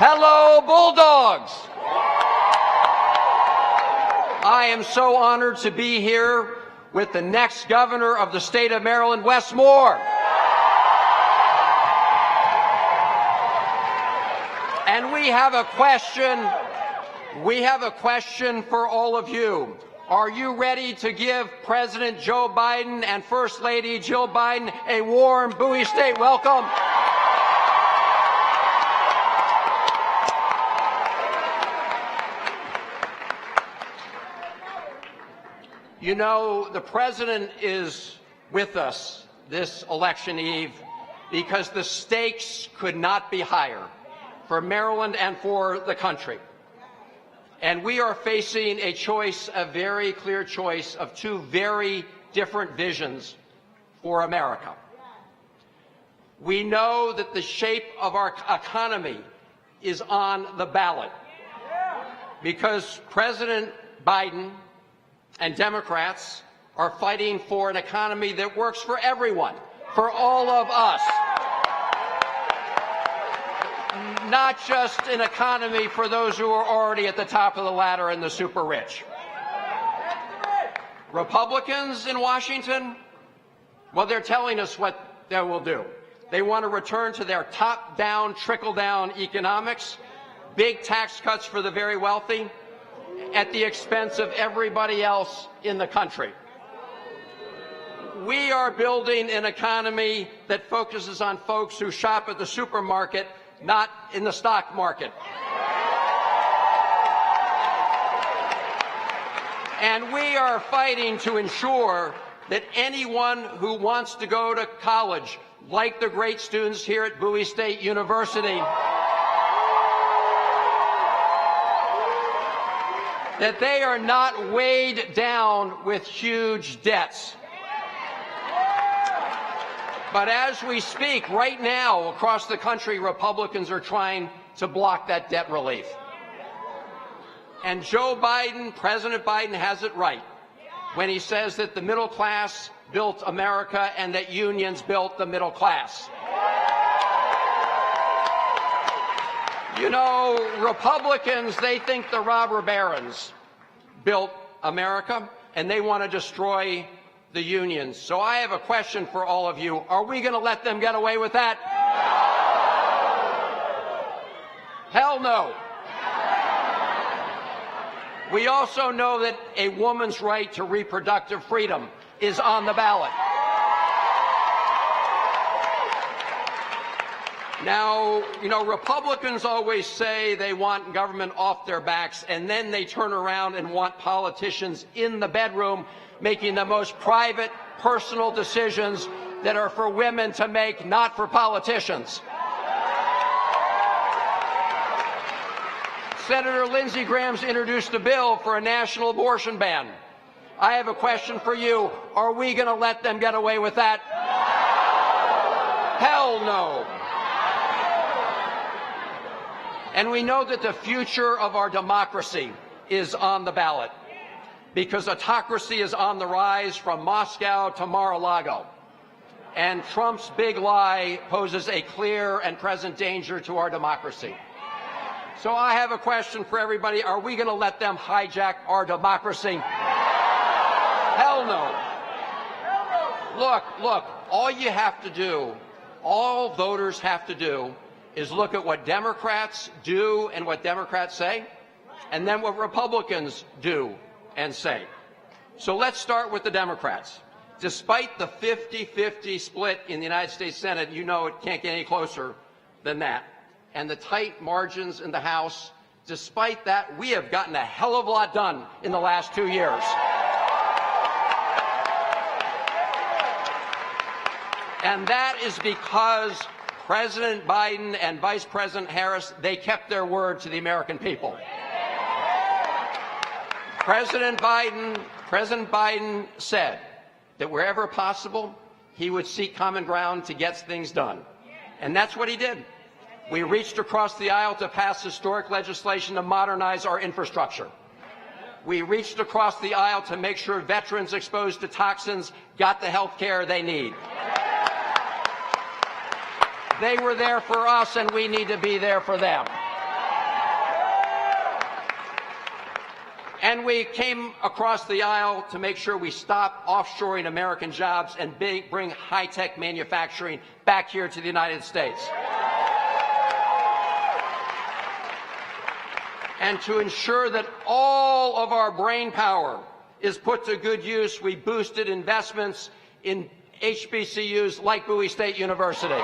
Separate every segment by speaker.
Speaker 1: Hello, Bulldogs! I am so honored to be here with the next governor of the state of Maryland, Wes Moore. And we have a question for all of you. Are you ready to give President Joe Biden and First Lady Jill Biden a warm Bowie State welcome? You know, the president is with us this election eve because the stakes could not be higher for Maryland and for the country. And we are facing a choice, a very clear choice of two very different visions for America. We know that the shape of our economy is on the ballot because President Biden and Democrats are fighting for an economy that works for everyone, for all of us. Not just an economy for those who are already at the top of the ladder and the super rich. Republicans in Washington, well, they're telling us what they will do. They want to return to their top-down, trickle-down economics, big tax cuts for the very wealthy, at the expense of everybody else in the country. We are building an economy that focuses on folks who shop at the supermarket, not in the stock market. And we are fighting to ensure that anyone who wants to go to college, like the great students here at Bowie State University, that they are not weighed down with huge debts. But as we speak, right now, across the country, Republicans are trying to block that debt relief. And Joe Biden, President Biden, has it right when he says that the middle class built America and that unions built the middle class. You know, Republicans, they think the robber barons built America, and they want to destroy the unions. So I have a question for all of you. Are we going to let them get away with that? Hell no. We also know that a woman's right to reproductive freedom is on the ballot. Now, you know, Republicans always say they want government off their backs, and then they turn around and want politicians in the bedroom making the most private, personal decisions that are for women to make, not for politicians. Senator Lindsey Graham's introduced a bill for a national abortion ban. I have a question for you. Are we going to let them get away with that? Hell no. And we know that the future of our democracy is on the ballot because autocracy is on the rise from Moscow to Mar-a-Lago. And Trump's big lie poses a clear and present danger to our democracy. So I have a question for everybody. Are we going to let them hijack our democracy? Hell no. Look, all you have to do, all voters have to do, is look at what Democrats do and what Democrats say, and then what Republicans do and say. So let's start with the Democrats. Despite the 50-50 split in the United States Senate, you know it can't get any closer than that. And the tight margins in the House, despite that, we have gotten a hell of a lot done in the last 2 years. And that is because President Biden and Vice President Harris, they kept their word to the American people. President Biden said that wherever possible, he would seek common ground to get things done. And that's what he did. We reached across the aisle to pass historic legislation to modernize our infrastructure. We reached across the aisle to make sure veterans exposed to toxins got the health care they need. They were there for us, and we need to be there for them. And we came across the aisle to make sure we stop offshoring American jobs and bring high-tech manufacturing back here to the United States. And to ensure that all of our brain power is put to good use, we boosted investments in HBCUs like Bowie State University.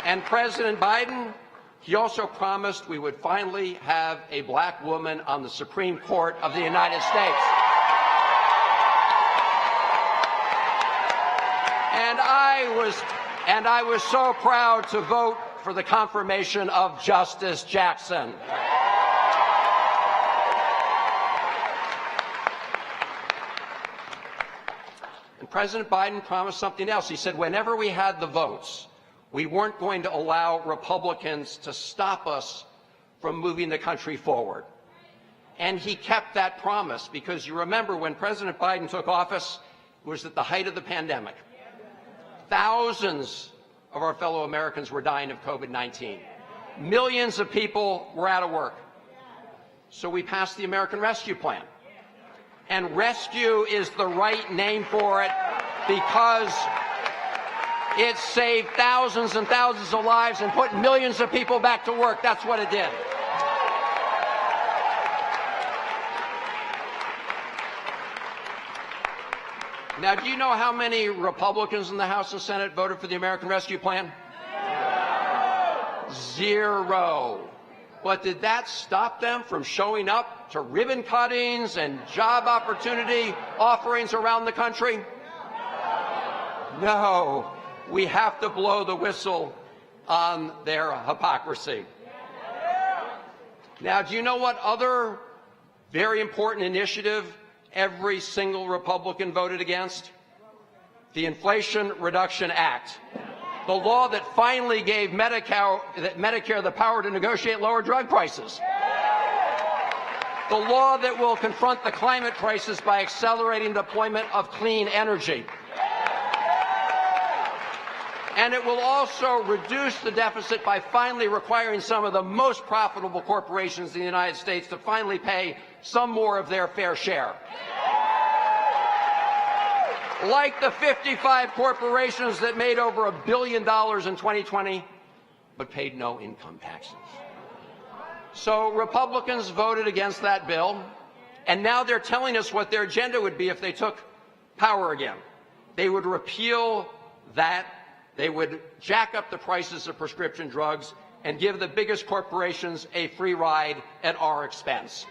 Speaker 1: And President Biden, he also promised we would finally have a black woman on the Supreme Court of the United States. And I was so proud to vote for the confirmation of Justice Jackson. And President Biden promised something else. He said whenever we had the votes, we weren't going to allow Republicans to stop us from moving the country forward. And he kept that promise, because you remember when President Biden took office, it was at the height of the pandemic. Thousands of our fellow Americans were dying of COVID-19. Millions of people were out of work. So we passed the American Rescue Plan. And rescue is the right name for it because it saved thousands and thousands of lives and put millions of people back to work. That's what it did. Now, do you know how many Republicans in the House and Senate voted for the American Rescue Plan? Zero. But did that stop them from showing up to ribbon cuttings and job opportunity offerings around the country? No. We have to blow the whistle on their hypocrisy. Now, do you know what other very important initiative every single Republican voted against? The Inflation Reduction Act, the law that finally gave Medicare the power to negotiate lower drug prices, the law that will confront the climate crisis by accelerating deployment of clean energy. And it will also reduce the deficit by finally requiring some of the most profitable corporations in the United States to finally pay some more of their fair share. Like the 55 corporations that made over $1 billion in 2020, but paid no income taxes. So Republicans voted against that bill, and now they're telling us what their agenda would be if they took power again. They would repeal that. They would jack up the prices of prescription drugs and give the biggest corporations a free ride at our expense.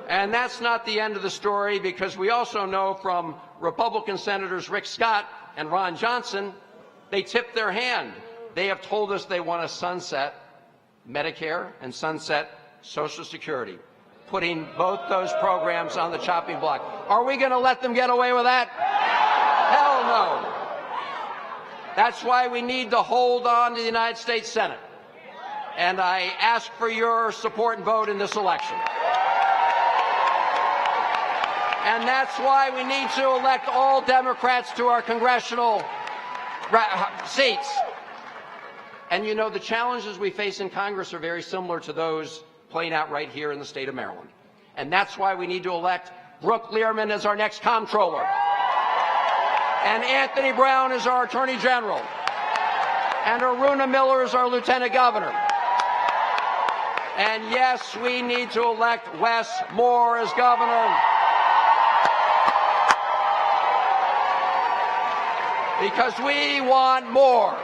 Speaker 1: And that's not the end of the story, because we also know from Republican Senators Rick Scott and Ron Johnson, they tipped their hand. They have told us they want to sunset Medicare and sunset Social Security, putting both those programs on the chopping block. Are we going to let them get away with that? Hell no. That's why we need to hold on to the United States Senate. And I ask for your support and vote in this election. And that's why we need to elect all Democrats to our congressional seats. And you know, the challenges we face in Congress are very similar to those playing out right here in the state of Maryland. And that's why we need to elect Brooke Lierman as our next comptroller, and Anthony Brown as our Attorney General, and Aruna Miller as our Lieutenant Governor. And yes, we need to elect Wes Moore as Governor, because we want more.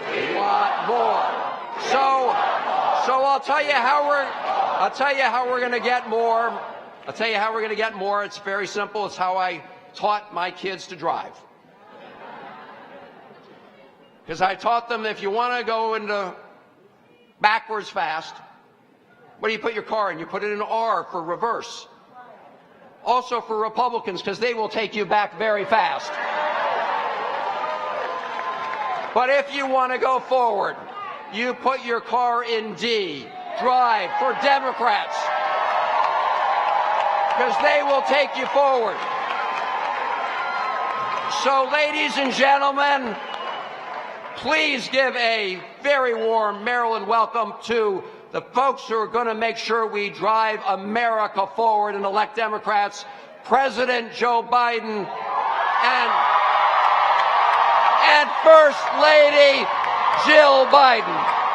Speaker 1: We want more. So I'll tell you how we're going to get more. I'll tell you how we're going to get more. It's very simple. It's how I taught my kids to drive. Because I taught them, if you want to go into backwards fast, what do you put your car in? You put it in R for reverse. Also for Republicans, because they will take you back very fast. But if you want to go forward, you put your car in D, drive, for Democrats, because they will take you forward. So, ladies and gentlemen, please give a very warm Maryland welcome to the folks who are going to make sure we drive America forward and elect Democrats, President Joe Biden and First Lady Jill Biden.